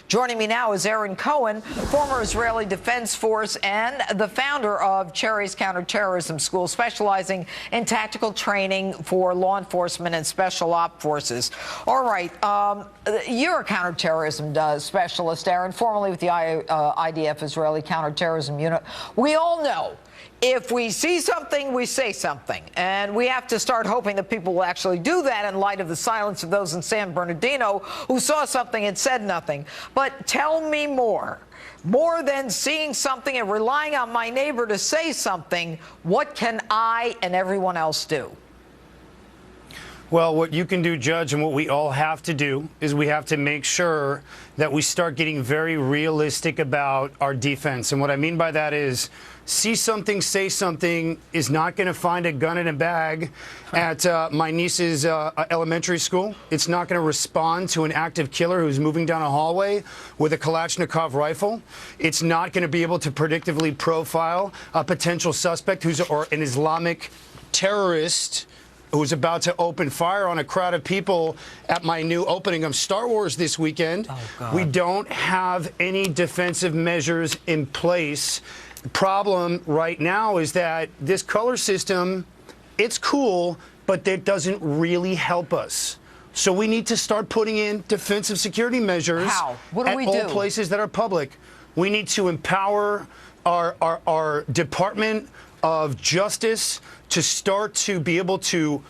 Joining me now is Aaron Cohen, former Israeli Defense Force and the founder of Cherry's Counterterrorism School, specializing in tactical training for law enforcement and special op forces. All right, you're a counterterrorism specialist, Aaron, formerly with the IDF, Israeli Counterterrorism Unit. We all know, if we see something, we say something. And we have to start hoping that people will actually do that in light of the silence of those in San Bernardino who saw something and said nothing. But tell me more. More than seeing something and relying on my neighbor to say something, what can I and everyone else do? Well, what you can do, Judge, and what we all have to do is we have to make sure that we start getting very realistic about our defense. And what I mean by that is see something, say something is not going to find a gun in a bag at my niece's elementary school. It's not going to respond to an active killer who's moving down a hallway with a Kalashnikov rifle. It's not going to be able to predictively profile a potential suspect or an Islamic terrorist who's about to open fire on a crowd of people at my new opening of Star Wars this weekend. Oh, we don't have any defensive measures in place. The problem right now is that this color system, it's cool, but it doesn't really help us. So we need to start putting in defensive security measures at all places that are public. We need to empower our Department of Justice to start to be able to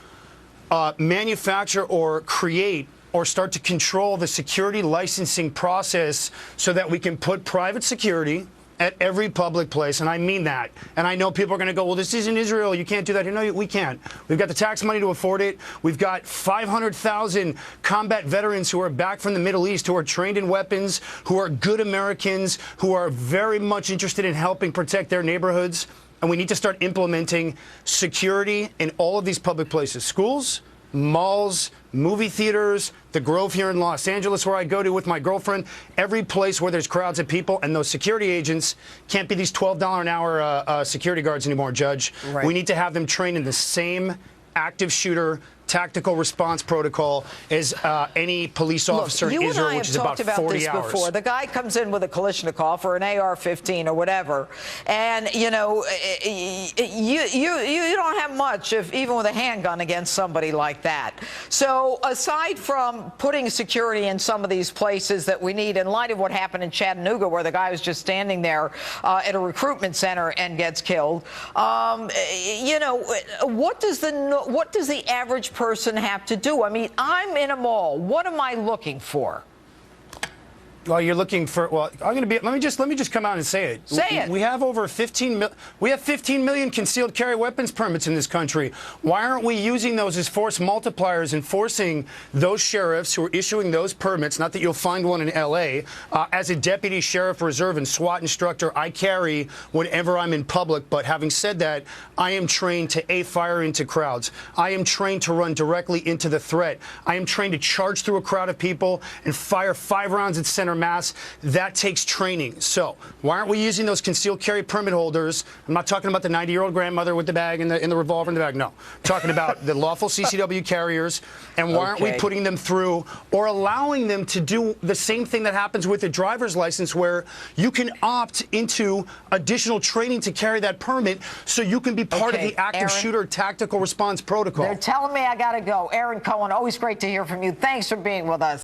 manufacture or create or start to control the security licensing process so that we can put private security at every public place, and I mean that. And I know people are going to go, well, this isn't Israel, you can't do that. No, we can't. We've got the tax money to afford it. We've got 500,000 combat veterans who are back from the Middle East, who are trained in weapons, who are good Americans, who are very much interested in helping protect their neighborhoods. And we need to start implementing security in all of these public places, schools, malls, movie theaters, the Grove here in Los Angeles where I go to with my girlfriend, every place where there's crowds of people, and those security agents can't be these $12 an hour security guards anymore, Judge. Right. We need to have them trained in the same active shooter tactical response protocol as any police officer in Israel, which is about 40 hours. You and I have talked about this before. The guy comes in with a Kalashnikov or an AR-15 or whatever, and, you know, you don't have much, even with a handgun, against somebody like that. So aside from putting security in some of these places that we need, in light of what happened in Chattanooga, where the guy was just standing there at a recruitment center and gets killed, you know, what does the average person have to do? I mean, I'm in a mall. What am I looking for? Well, you're looking for, well, I'm going to be, let me just come out and say it. Say it. We have over 15 million concealed carry weapons permits in this country. Why aren't we using those as force multipliers and forcing those sheriffs who are issuing those permits, not that you'll find one in L.A., as a deputy sheriff reserve and SWAT instructor, I carry whenever I'm in public. But having said that, I am trained to fire into crowds. I am trained to run directly into the threat. I am trained to charge through a crowd of people and fire 5 rounds at center mass. That takes training. So why aren't we using those concealed carry permit holders? I'm not talking about the 90-year-old grandmother with the bag and the revolver in the bag. No, I'm talking about the lawful CCW carriers. And why aren't we putting them through or allowing them to do the same thing that happens with a driver's license, where you can opt into additional training to carry that permit so you can be part of the active shooter tactical response protocol. They're telling me I got to go. Aaron Cohen, always great to hear from you. Thanks for being with us.